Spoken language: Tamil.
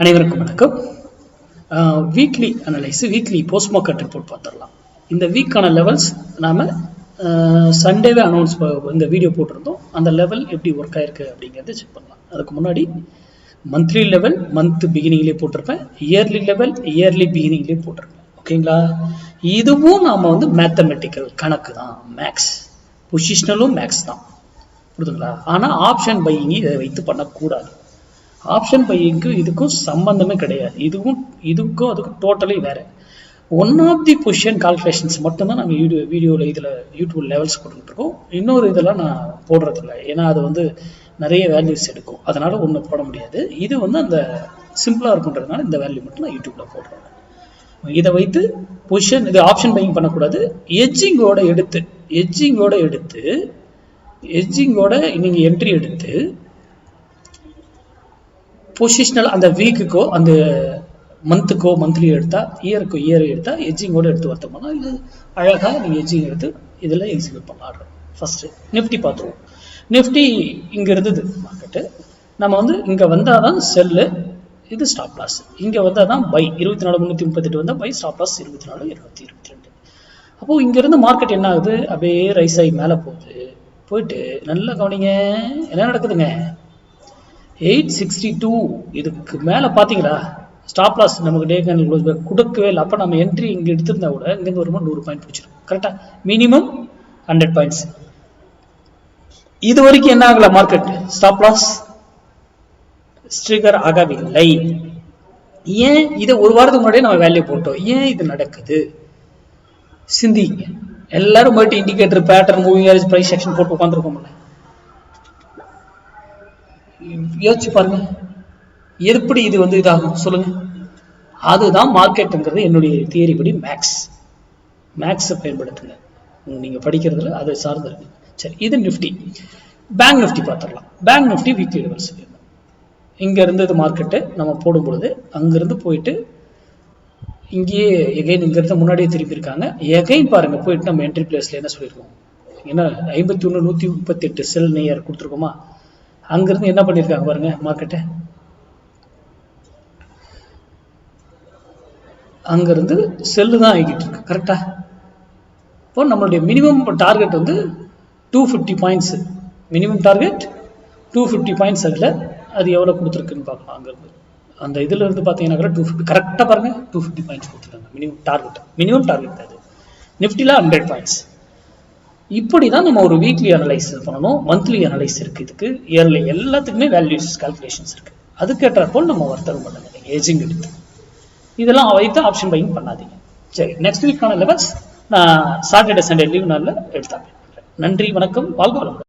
அனைவருக்கும் வணக்கம். Weekly analyse, weekly post market report பார்த்துடலாம். இந்த வீக்கான லெவல்ஸ் நாம சண்டேவே அனௌன்ஸ் இந்த வீடியோ போட்டிருந்தோம். அந்த லெவல் எப்படி ஒர்க் ஆயிருக்கு அப்படிங்கிறத செக் பண்ணலாம். அதுக்கு முன்னாடி மந்த்லி லெவல் மந்த் பிகினிங்லேயே போட்டிருப்பேன், இயர்லி லெவல் இயர்லி பிகினிங்லேயே போட்டிருப்பேன். ஓகேங்களா? இதுவும் நாம மேத்தமெட்டிக்கல் கணக்கு தான், மேக்ஸ், பொசிஷனலும் மேக்ஸ் தான், புரியுதுங்களா? ஆனால் ஆப்ஷன் பையிங் இதை வைத்து பண்ணக்கூடாது. ஆப்ஷன் பையிங்க்கு இதுக்கும் சம்பந்தமே கிடையாது. இதுக்கும் அதுக்கும் டோட்டலி வேற. One of the position calculations மட்டும்தான் நாங்கள் வீடியோவில் இதில் யூடியூப் லெவல்ஸ் போட்டுருக்கோம். இன்னொரு இதெல்லாம் நான் போடுறதில்ல, ஏன்னா அது நிறைய வேல்யூஸ் எடுக்கும், அதனால ஒன்றும் போட முடியாது. இது அந்த சிம்பிளாக இருக்குன்றதுனால இந்த வேல்யூ மட்டும் நான் யூடியூப்ல போடுறேன். இதை வைத்து பொசிஷன், இது ஆப்ஷன் பையிங் பண்ணக்கூடாது. எட்ஜிங்கோட நீங்கள் என்ட்ரி எடுத்து பொசிஷனல் அந்த வீக்குக்கோ அந்த மந்த்துக்கோ மந்த்லி எடுத்தா, இயருக்கோ இயர் எடுத்தா எட்ஜிங்கோட எடுத்து வர்த்தோம்னா இது அழகாக நீங்கள் எட்ஜிங் எடுத்து இதில் எக்ஸிக்யூட் பண்ணலாம். ஃபர்ஸ்ட் நிஃப்டி பார்த்துருவோம். நிஃப்டி இங்கே இருந்தது மார்க்கெட்டு. நம்ம இங்கே வந்தால் தான் செல்லு, இது ஸ்டாப் லாஸ். இங்கே வந்தால் தான் பை. 24,338 வந்தால் பை, ஸ்டாப் லாஸ் 24,222. அப்போது இங்கேருந்து மார்க்கெட் என்ன ஆகுது? அப்படியே ரைஸ் ஆகி மேலே போயிட்டு நல்லா கவனிங்க என்ன நடக்குதுங்க. 862 இதுக்கு மேலே பார்த்தீங்களா? ஸ்டாப் லாஸ் நமக்கு டே கேண்டில் க்ளோஸ் பேக் கொடுக்கவே இல்லை. அப்போ நம்ம என்ட்ரி இங்கே எடுத்திருந்தா கூட இங்கேருந்து வரும்போது 100 பாயிண்ட் பிடிச்சிடும். கரெக்டாக மினிமம் 100 பாயிண்ட்ஸ். இது வரைக்கும் என்ன ஆகல மார்க்கெட்? ஸ்டாப் லாஸ் ஸ்ட்ரிகர் ஆகவில்லை. ஏன்? இதை ஒரு வாரத்துக்கு முன்னாடியே நம்ம வேல்யூ போட்டோம். ஏன் இது நடக்குது? சிந்திங்க. எல்லாரும் போயிட்டு indicator, pattern, moving average, price section போட்டு உட்காந்துருக்கோம்ல. யோசிச்சு பாருங்க, எப்படி இது இதாகும் சொல்லுங்க. அதுதான் மார்க்கெட்டுங்கிறது என்னுடைய தியரி படி. மேக்ஸை பயன்படுத்துங்க நீங்க படிக்கிறதுல, அதை சார்ந்து இருக்கு. சரி, இது நிஃப்டி. பேங்க் நிஃப்டி பார்த்துடலாம். பேங்க் நிஃப்டி வீக்லி லெவல்ஸ் இங்க இருந்தது மார்க்கெட்டு. நம்ம போடும் பொழுது அங்கிருந்து போயிட்டு இங்கேயே எகைன் இங்க இருந்து முன்னாடியே திருப்பி இருக்காங்க. எகைன் பாருங்க, போயிட்டு நம்ம என்ட்ரி பிளேஸ்ல என்ன சொல்லியிருக்கோம்? ஏன்னா 51,138 செல் நேயர் கொடுத்துருக்கோமா? அங்கிருந்து என்ன பண்ணிருக்காங்க பாருங்க மார்க்கெட்டு. அங்கிருந்து செல்லு தான் ஆகிட்டு இருக்கு. கரெக்டா? இப்போ நம்மளுடைய minimum target 250 points. Minimum target 250 points. அது எவ்வளவு கொடுத்துருக்குன்னு பார்க்கலாம். அங்கிருந்து அந்த இதுல இருந்து பாத்தீங்கன்னா 250 கரெக்டா பாருங்க, 250 பாயிண்ட்ஸ் கொடுத்துருக்காங்க. மினிமம் டார்கெட் அது. நிஃப்டில 100 பாயிண்ட்ஸ். இப்படிதான் நம்ம ஒரு வீக்லி அனலைஸ் பண்ணணும். மந்த்லி அனலைஸ் இருக்கு, இதுக்கு இயர்லி, எல்லாத்துக்குமே வேல்யூஸ் கால்குலேஷன்ஸ் இருக்கு. அதுக்கேற்றாற்போல் நம்ம வர்த்தகம் பண்ணுங்க. ஏஜிங் எடுத்து இதெல்லாம் வைத்து ஆப்ஷன் பையிங் பண்ணாதீங்க. சரி, நெக்ஸ்ட் வீக்கான லெவல்ஸ் நான் சாட்டர்டே சண்டே லீவ் நாளில் எடுத்தாங்க. நன்றி, வணக்கம், வாழ்க வளமுடன்.